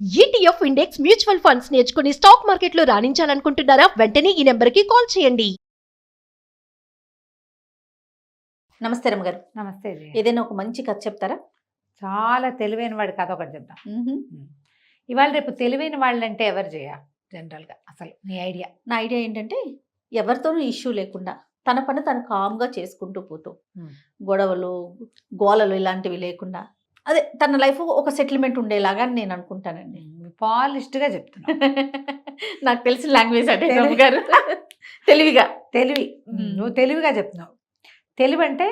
ETF index mutual funds నేర్చుకుని stock మార్కెట్లో రాణించాలనుకుంటున్నారా? వెంటనే ఈ నెంబర్కి కాల్ చేయండి. నమస్తే రమ్మగారు. నమస్తే జీ. ఏదైనా ఒక మంచి కథ చెప్తారా? చాలా తెలివైన వాడి కథ ఒకటి చెప్తాం. ఇవాళ రేపు తెలివైన వాళ్ళంటే ఎవరు చేయ జనరల్గా అసలు నీ ఐడియా? నా ఐడియా ఏంటంటే ఎవరితోనూ ఇష్యూ లేకుండా తన పని తను కామ్గా చేసుకుంటూ పోతూ గొడవలు గోలలు ఇలాంటివి లేకుండా అదే తన లైఫ్ ఒక సెటిల్మెంట్ ఉండేలాగా అని నేను అనుకుంటానండి. పాలిష్డ్గా చెప్తున్నా. నాకు తెలిసిన లాంగ్వేజ్ అంటే రమ్మగారు తెలివిగా తెలివి. నువ్వు తెలివిగా చెప్తున్నావు. తెలివి అంటే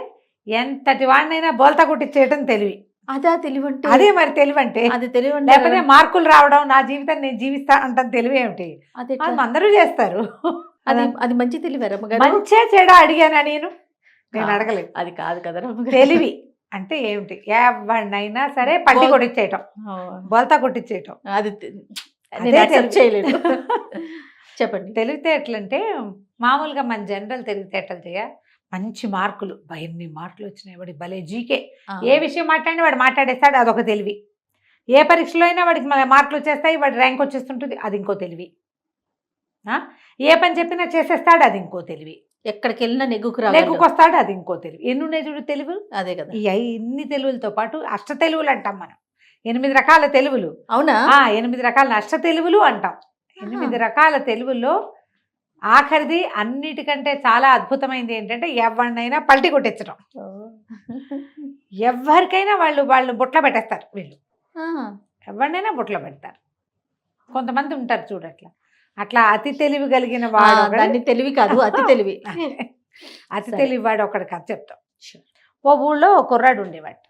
ఎంతటి వాడినైనా బోల్తా కొట్టించేయటం తెలివి. అదా తెలివి అంటే? అదే మరి తెలివి అంటే. అది తెలివి అంటే లేకపోతే మార్కులు రావడం, నా జీవితాన్ని నేను జీవిస్తా అంటాను తెలివి ఏమిటి? అదే అందరూ చేస్తారు. అది అది మంచి తెలివి రమ్మగారు. మంచే చెడా అడిగానా నేను అడగలేదు. అది కాదు కదా రమ్మగారు. తెలివి అంటే ఏమిటి? ఎవరినైనా సరే పట్టి కొట్టించేయటం, బోల్తా కొట్టించేయటం. అది చేయలేదు. చెప్పండి. తెలివితేటలంటే మామూలుగా మన జనరల్ తెలివితేటలు చేయ మంచి మార్కులు, ఎన్ని మార్కులు వచ్చినాయి వాడికి, భలే జీకే. ఏ విషయం మాట్లాడినా వాడు మాట్లాడేస్తాడు, అదొక తెలివి. ఏ పరీక్షలో అయినా వాడికి మార్కులు వచ్చేస్తాయి, వాడి ర్యాంక్ వచ్చేస్తుంటుంది, అది ఇంకో తెలివి. ఏ పని చెప్పినా చేసేస్తాడు, అది ఇంకో తెలివి. ఎక్కడికి వెళ్ళినా నెగ్గుకొస్తాడు, అది ఇంకో తెలివి. ఎన్ని ఉన్నాయి చూడు తెలుగు. అదే కదా. ఇన్ని తెలుగులతో పాటు అష్ట తెలుగులు అంటాం మనం. 8 రకాల తెలుగులు. అవునా? 8 రకాల అష్ట తెలుగులు అంటాం. 8 రకాల తెలుగుల్లో ఆఖరిది అన్నిటికంటే చాలా అద్భుతమైనది ఏంటంటే ఎవరినైనా పల్టీ కొట్టించడం. ఎవరికైనా వాళ్ళు బుట్ల పెట్టేస్తారు. వీళ్ళు ఎవరినైనా బుట్ల పెడతారు. కొంతమంది ఉంటారు చూడట్లా. అట్లా అతి తెలివి కలిగిన వాడు, దాన్ని తెలివి కాదు అతి తెలివి. అతి తెలివి వాడు ఒకటి కథ చెప్తాం. ఓ ఊళ్ళో ఒక కుర్రాడు ఉండేవాడు.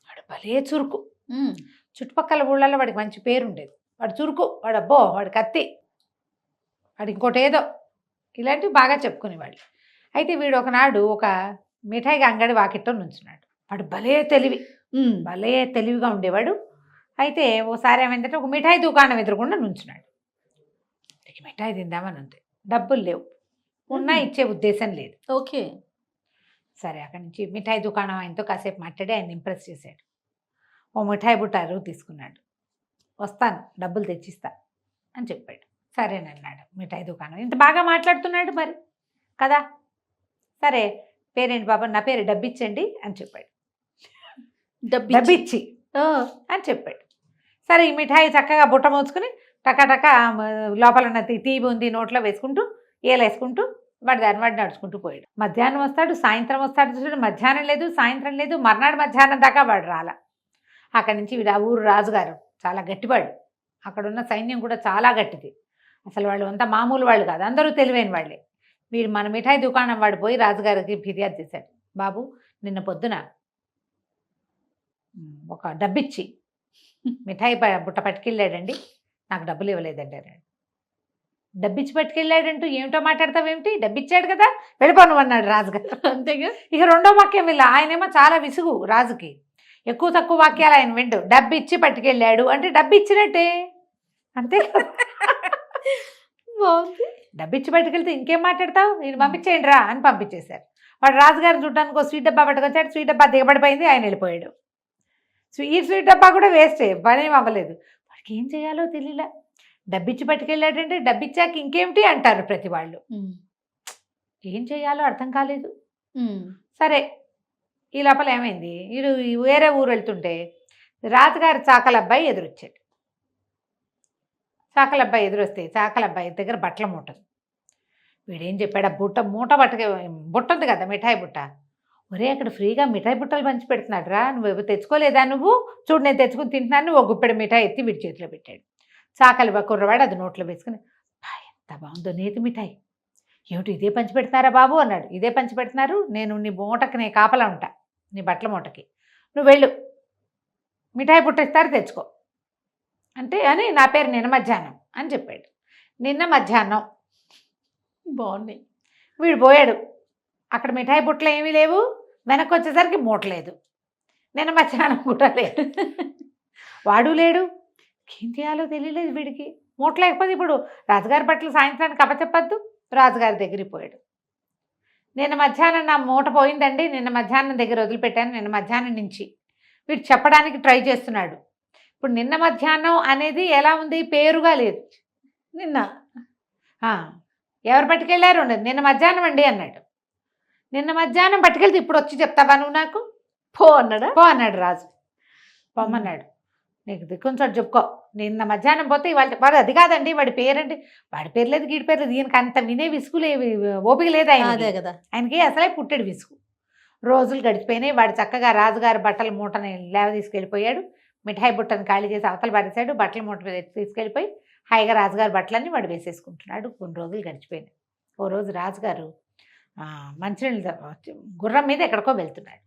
వాడు భలే చురుకు. చుట్టుపక్కల ఊళ్ళల్లో వాడికి మంచి పేరు ఉండేది. వాడు చురుకు, వాడు అబ్బో, వాడు కత్తి, వాడు ఇంకోటి ఏదో, ఇలాంటివి బాగా చెప్పుకునేవాళ్ళు. అయితే వీడు ఒకనాడు ఒక మిఠాయి అంగడి వాకిట్లో నుంచున్నాడు. వాడు భలే తెలివిగా ఉండేవాడు. అయితే ఓసారి ఏమైందంటే ఒక మిఠాయి దుకాణం ఎదురుకుండా నుంచున్నాడు. మిఠాయి తిందామని ఉంది, డబ్బులు లేవు, ఉన్నా ఇచ్చే ఉద్దేశం లేదు. ఓకే, సరే అక్కడి నుంచి మిఠాయి దుకాణం ఆయనతో కాసేపు మాట్లాడి ఆయన ఇంప్రెస్ చేశాడు. ఓ మిఠాయి బుట్ట అరువు తీసుకున్నాడు. వస్తాను, డబ్బులు తెచ్చిస్తా అని చెప్పాడు. సరేనన్నాడు. మిఠాయి దుకాణం ఇంత బాగా మాట్లాడుతున్నాడు మరి కదా. సరే, పేరేంటి బాబా? నా పేరు డబ్బిచ్చండి అని చెప్పాడు. డబ్బిచ్చి అని చెప్పాడు. సరే, ఈ మిఠాయి చక్కగా బుట్ట మోసుకుని టకాటక లోపల ఉన్న తీపి ఉంది నోట్లో వేసుకుంటూ ఏలేసుకుంటూ వాడి నడుచుకుంటూ పోయాడు. మధ్యాహ్నం వస్తాడు, సాయంత్రం వస్తాడు. చూసాడు, మధ్యాహ్నం లేదు, సాయంత్రం లేదు, మర్నాడు మధ్యాహ్నం దాకా వాడు రాలా. అక్కడి నుంచి వీడు ఆ ఊరు రాజుగారు చాలా గట్టివాడు. అక్కడున్న సైన్యం కూడా చాలా గట్టిది. అసలు వాళ్ళు అంతా మామూలు వాళ్ళు కాదు, అందరూ తెలివైన వాళ్ళే. వీడు మన మిఠాయి దుకాణం వాడు పోయి రాజుగారికి ఫిర్యాదు చేశాడు. బాబు, నిన్న పొద్దున ఒక డబ్బిచ్చి మిఠాయి బుట్ట పట్టుకెళ్ళాడండి, నాకు డబ్బులు ఇవ్వలేదండి అన్నాడు. డబ్బిచ్చి పట్టుకెళ్ళాడంటూ ఏమిటో మాట్లాడతావేమిటి? డబ్బిచ్చాడు కదా, వెళ్ళిపోను అన్నాడు రాజుగారు. అంతేగా. ఇక రెండో వాక్యం వెళ్ళి ఆయనేమో చాలా విసుగు రాజుకి. ఎక్కువ తక్కువ వాక్యాలు ఆయన విండు. డబ్బిచ్చి పట్టుకెళ్ళాడు అంటే డబ్బు ఇచ్చినట్టే, అంతే. డబ్బిచ్చి పట్టుకెళ్తే ఇంకేం మాట్లాడతావు, నేను పంపించేయండి రా అని పంపించేశారు. వాడు రాజుగారిని చూడడానికి ఒక స్వీట్ డబ్బా పట్టుకొచ్చాడు. స్వీట్ డబ్బా దిగబడిపోయింది, ఆయన వెళ్ళిపోయాడు. స్వీట్ డబ్బా కూడా వేస్టే, పనేం అవ్వలేదు. వాడికి ఏం చేయాలో తెలియలే. డబ్బిచ్చి పట్టుకెళ్ళాడంటే డబ్బిచ్చాక ఇంకేమిటి అంటారు ప్రతి వాళ్ళు. ఏం చేయాలో అర్థం కాలేదు. సరే, ఈ లోపల ఏమైంది, వీడు వేరే ఊరు వెళ్తుంటే రాజుగారి చాకలబ్బాయి ఎదురొచ్చాడు. చాకలబ్బాయి ఎదురొస్తే చాకలబ్బాయి దగ్గర బట్టల మూట. వీడేం చెప్పాడు, ఆ మూట బుట్ట ఉంది కదా, మిఠాయి బుట్ట. ఒరే, అక్కడ ఫ్రీగా మిఠాయి బుట్టలు పంచి పెడుతున్నాడు రా, నువ్వు తెచ్చుకోలేదా? నువ్వు చూడు, నేను తెచ్చుకుని తింటున్నాను. ఒక గుప్పెడు మిఠాయి ఎత్తి వీడి చేతిలో పెట్టాడు. చాకలి కుర్రవాడు అది నోట్లో వేసుకుని, ఎంత బాగుందో నేతి మిఠాయి, ఏమిటి ఇదే పంచి పెడుతున్నారా బాబు అన్నాడు. ఇదే పంచి పెడుతున్నారు, నేను నీ మూటకి నేను కాపలా ఉంటా, నీ బట్టల మూటకి, నువ్వు వెళ్ళు, మిఠాయి బుట్ట ఇస్తారు తెచ్చుకో అంటే అని నా పేరు నిన్న మధ్యాహ్నం అని చెప్పాడు. నిన్న మధ్యాహ్నం బాగుంది. వీడు పోయాడు. అక్కడ మిఠాయి బుట్టలు ఏమీ లేవు, వెనక్కి వచ్చేసరికి మూట లేదు, నిన్న మధ్యాహ్నం కూడా లేదు, వాడు లేడు. ఏం చేయాలో తెలియలేదు వీడికి. మూట లేకపోతే ఇప్పుడు రాజుగారి బట్టలు సాయంత్రానికి అప్పచెప్పద్దు. రాజుగారి దగ్గరికి పోయాడు. నిన్న మధ్యాహ్నం నా మూట పోయిందండి, నిన్న మధ్యాహ్నం దగ్గర వదిలిపెట్టాను, నిన్న మధ్యాహ్నం నుంచి వీడు చెప్పడానికి ట్రై చేస్తున్నాడు. ఇప్పుడు నిన్న మధ్యాహ్నం అనేది ఎలా ఉంది, పేరుగా లేదు. నిన్న ఆ, ఎవరు పట్టుకెళ్ళారు ఉండదు, నిన్న మధ్యాహ్నం అండి అన్నాడు. నిన్న మధ్యాహ్నం పట్టుకెళ్తే ఇప్పుడు వచ్చి చెప్తావా నువ్వు నాకు? పో అన్నాడా? పో అన్నాడు రాజు. పొమ్మన్నాడు. నీకు దిక్కుంచోడు చెప్పుకో. నిన్న మధ్యాహ్నం పోతే ఇవాళ వాడు అది కాదండి, వాడి పేరండి, వాడి పేరు లేదు గీడి పేరు లేదు, ఈయనకి అంత వినే విసుగులే ఓపిక లేదు అదే ఆయన. కదా. ఆయనకి అసలే పుట్టెడు విసుగు. రోజులు గడిచిపోయినాయి. వాడు చక్కగా రాజుగారి బట్టల మూటని లేవ తీసుకెళ్ళిపోయాడు. మిఠాయి బుట్టను ఖాళీ చేసి అవతల పడేశాడు. బట్టల మూట మీద తీసుకెళ్ళిపోయి హాయిగా రాజుగారి బట్టలన్నీ వాడు వేసేసుకుంటున్నాడు. కొన్ని రోజులు గడిచిపోయినాయి. ఓ రోజు రాజుగారు మంచినీళ్ళు గుర్రం మీద ఎక్కడికో వెళ్తున్నాడు.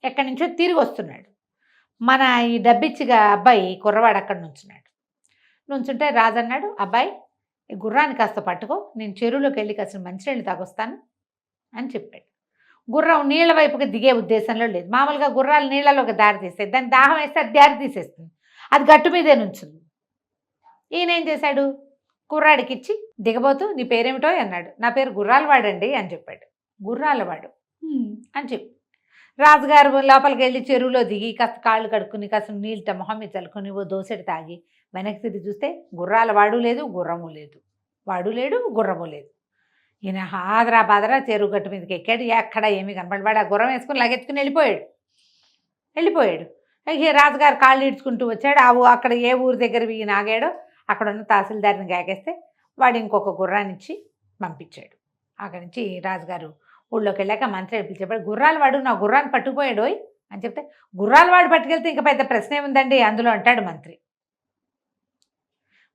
ఎక్కడి నుంచో తిరిగి వస్తున్నాడు. మన ఈ డబ్బిచ్చిగా అబ్బాయి కుర్రవాడు అక్కడ నుంచుంటే రాజు అన్నాడు, అబ్బాయి ఈ గుర్రాన్ని కాస్త పట్టుకో, నేను చెరువులోకి వెళ్ళి కాస్త మంచినీళ్ళు తాగొస్తాను అని చెప్పాడు. గుర్రం నీళ్ళ వైపుకి దిగే ఉద్దేశంలో లేదు. మామూలుగా గుర్రాలు నీళ్ళలోకి దారి తీస్తాయి, దాన్ని దాహం వేస్తే అది దారి తీసేస్తుంది, అది గట్టు మీదే నుంచుంది. ఈయన ఏం చేశాడు, కుర్రాడికి ఇచ్చి దిగబోతూ నీ పేరేమిటో అన్నాడు. నా పేరు గుర్రాలవాడండి అని చెప్పాడు. గుర్రాలవాడు అని చెప్పి రాజుగారు లోపలికి వెళ్ళి చెరువులో దిగి కాస్త కాళ్ళు కడుక్కుని కాస్త నీళ్ళతో మొహం మీద చల్లుకొని ఓ దోసెడు తాగి వెనక్కి తిరిగి చూస్తే గుర్రాలవాడు లేదు, గుర్రము లేదు. వాడు లేడు, గుర్రము లేదు. ఈయన ఆదరా బాదరా చెరువు గట్టు మీదకి ఎక్కాడు. ఎక్కడ ఏమీ కనపడవాడు. ఆ గుర్రం వేసుకుని లగెత్తుకుని వెళ్ళిపోయాడు. ఇక రాజుగారు కాళ్ళు ఈడ్చుకుంటూ వచ్చాడు. అక్కడ ఏ ఊరి దగ్గర ఈయన ఆగాడో అక్కడ ఉన్న తహసీల్దార్ని గాకేస్తే వాడు ఇంకొక గుర్రాన్ని ఇచ్చి పంపించాడు. అక్కడి నుంచి రాజుగారు ఊళ్ళోకి వెళ్ళాక మంత్రి పిలిచేపాడు, గుర్రాలవాడు నా గుర్రాన్ని పట్టుకుపోయాడు అని చెప్తే, గుర్రాలవాడు పట్టుకెళ్తే ఇంకా పెద్ద ప్రశ్న ఏముందండి అందులో అంటాడు మంత్రి.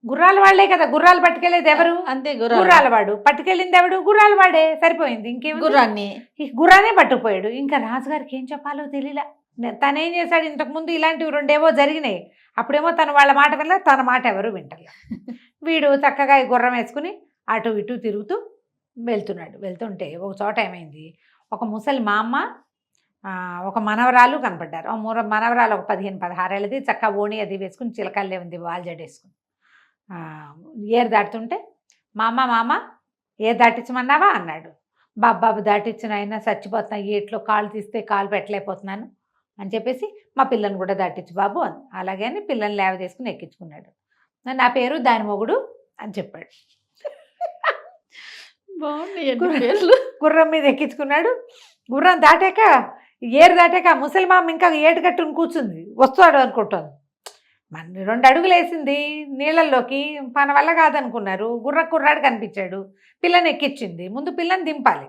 గుర్రాలవాళ్లే కదా గుర్రాలు పట్టుకెళ్ళేది ఎవరు? అంతే, గుర్రాలవాడు. పట్టుకెళ్ళింది ఎవడు? గుర్రాలవాడే. సరిపోయింది. ఇంకేం గుర్రానే పట్టుకుపోయాడు. ఇంకా రాజుగారికి ఏం చెప్పాలో తెలియలా. తనేం చేశాడు, ఇంతకుముందు ఇలాంటివి రెండేవో జరిగినాయి. అప్పుడేమో తను వాళ్ళ మాట వినలే, తన మాట ఎవరు వింటలే. వీడు చక్కగా ఈ గుర్రం వేసుకుని అటు ఇటు తిరుగుతూ వెళ్తుంటే ఒక చోట ఏమైంది, ఒక ముసలి మా అమ్మ ఒక మనవరాలు కనపడ్డారు. మనవరాలు ఒక 15-16 ఏళ్ళది, చక్కగా ఓణి అది వేసుకుని చిలకల్లే ఉంది, వాల్ జడేసుకుని ఏరు దాటుతుంటే మామ ఏరు దాటించమన్నావా అన్నాడు. బాబాబు దాటించిన అయినా చచ్చిపోతున్నా, ఏట్లో కాళ్ళు తీస్తే కాలు పెట్టలేకపోతున్నాను అని చెప్పేసి మా పిల్లని కూడా దాటించు బాబు అని. అలాగే అని పిల్లని లేవ తీసుకుని ఎక్కించుకున్నాడు. నా పేరు దాని మొగుడు అని చెప్పాడు. గుర్రం మీద ఎక్కించుకున్నాడు. గుర్రం దాటాక ఏరు దాటాక ముసలిమామ ఇంకా ఏటు కట్టుని కూర్చుంది, వస్తాడు అనుకుంటుంది. మన 2 అడుగులు వేసింది నీళ్ళల్లోకి, మన వల్ల కాదనుకున్నారు. కుర్రాడు కనిపించాడు, పిల్లని ఎక్కించింది. ముందు పిల్లని దింపాలి,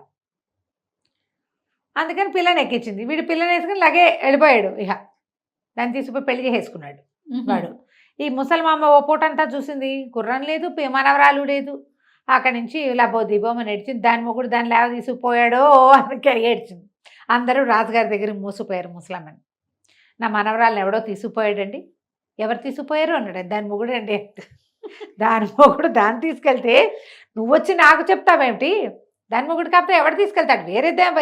అందుకని పిల్లని ఎక్కించింది. వీడు పిల్లని వేసుకుని లాగే వెళ్ళిపోయాడు. ఇక దాన్ని తీసుకుపోయి పెళ్లి చేసేసుకున్నాడు వాడు. ఈ ముసలిమామ ఓ పూటంతా చూసింది, గుర్రం లేదు, మనవరాలు లేదు. అక్కడి నుంచి లబో దిబోమని ఏడ్చింది. దాని మొగుడు దాన్ని లేవ తీసుకుపోయాడో అని ఏడ్చింది. అందరూ రాజుగారి దగ్గర మూసిపోయారు ముసలమ్మని. నా మనవరాలను ఎవడో తీసుకుపోయాడండి. ఎవరు తీసుకుపోయారు అన్నాడు. దాని మొగుడు అండి. దాని మొగుడు దాన్ని తీసుకెళ్తే నువ్వు వచ్చి నాకు చెప్తావేమిటి? దాని మొగుడు కాకపోతే ఎవడు తీసుకెళ్తాడు?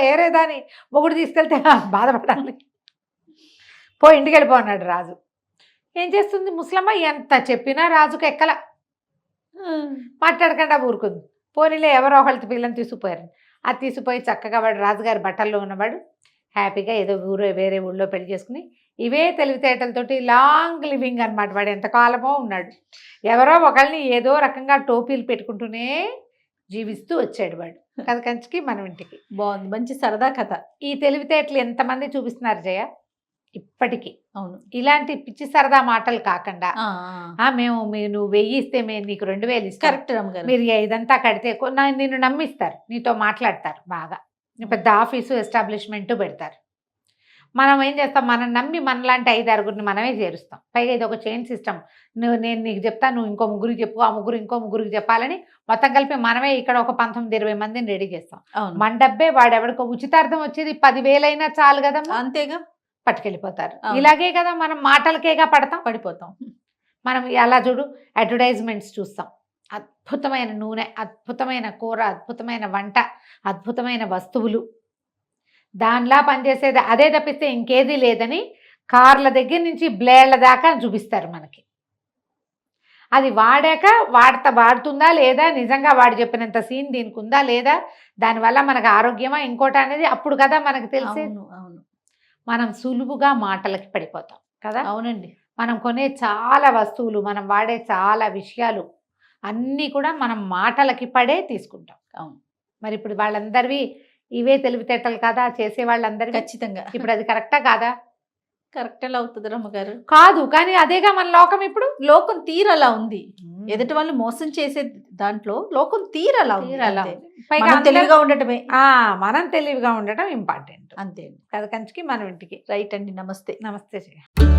వేరే దాని మొగుడు తీసుకెళ్తే బాధపడాలి. ఇంటికి వెళ్ళిపో అన్నాడు రాజు. ఏం చేస్తుంది ముసలమ్మ? ఎంత చెప్పినా రాజుకు ఎక్కల, మాట్లాడకుండా ఊరుకుంది. పోనీలే ఎవరో ఒకళ్ళ పిల్లని తీసుకుపోయారు. అది తీసుకుపోయి చక్కగా వాడు రాజుగారి బట్టల్లో ఉన్నవాడు హ్యాపీగా ఏదో వేరే ఊళ్ళో పెళ్లి చేసుకుని ఇవే తెలివితేటలతోటి లాంగ్ లివింగ్ అనమాట. వాడు ఎంతకాలమో ఉన్నాడు. ఎవరో ఒకళ్ళని ఏదో రకంగా టోపీలు పెట్టుకుంటూనే జీవిస్తూ వచ్చాడు వాడు. కథ కంచికి మనం ఇంటికి. బాగుంది, మంచి సరదా కథ. ఈ తెలివితేటలు ఎంతమంది చూపిస్తున్నారు జయ ఇప్పటికీ. అవును, ఇలాంటి పిచ్చి సరదా మాటలు కాకుండా నువ్వు 1000 ఇస్తే మేము నీకు 2000 ఇస్తాం, కరెక్ట్ రమ్మగారు, మీరు ఇదంతా కడితే నిన్ను నమ్మిస్తారు, నీతో మాట్లాడతారు, బాగా పెద్ద ఆఫీసు ఎస్టాబ్లిష్మెంట్ పెడతారు. మనం ఏం చేస్తాం, మనం నమ్మి మనలాంటి 5-6 మనమే చేరుస్తాం. పైగా ఇది ఒక చైన్ సిస్టమ్. నేను నీకు చెప్తా, నువ్వు ఇంకో ముగ్గురికి చెప్పు, ఆ ముగ్గురు ఇంకో ముగ్గురికి చెప్పాలని మొత్తం కలిపి మనమే ఇక్కడ ఒక 19-20 మందిని రెడీ చేస్తాం. మన డబ్బే వాడెవడికో ఉచితార్థం వచ్చేది 10,000 అయినా చాలు కదా, అంతేగా, పట్టుకెళ్ళిపోతారు. ఇలాగే కదా మనం మాటలకేగా పడిపోతాం. మనం అలా చూడు, అడ్వర్టైజ్మెంట్స్ చూస్తాం. అద్భుతమైన నూనె, అద్భుతమైన కూర, అద్భుతమైన వంట, అద్భుతమైన వస్తువులు, దానిలా పనిచేసేది అదే తప్పిస్తే ఇంకేదీ లేదని కార్ల దగ్గర నుంచి బ్లేడ్ల దాకా చూపిస్తారు మనకి. అది వాడాక వాడుతుందా లేదా, నిజంగా వాడు చెప్పినంత సీన్ దీనికి ఉందా లేదా, దానివల్ల మనకు ఆరోగ్యమా ఇంకోటి అనేది అప్పుడు కదా మనకు తెలిసేది. అవును, మనం సులువుగా మాటలకి పడిపోతాం కదా. అవునండి, మనం కొనే చాలా వస్తువులు, మనం వాడే చాలా విషయాలు అన్నీ కూడా మనం మాటలకి పడే తీసుకుంటాం. అవును. మరి ఇప్పుడు వాళ్ళందరివి ఇవే తెలివితేటలు కదా చేసే వాళ్ళందరివి. ఖచ్చితంగా ఇప్పుడు అది కరెక్టా కాదా? కరెక్ట్ ఎలా అవుతుంది రమ్మగారు? కాదు, కానీ అదేగా మన లోకం ఇప్పుడు. లోకం తీరలా ఉంది. ఎదుటి వాళ్ళు మోసం చేసే దాంట్లో లోకం తీరలా ఉంది. తీరలా అంతే. ఉంది. పైగా మనం అందరూ- తెలివిగా ఉండటమే మనం తెలివిగా ఉండటం ఇంపార్టెంట్. అంతే. కథ కంచికి మనం ఇంటికి. రైట్ అండి. నమస్తే. నమస్తే.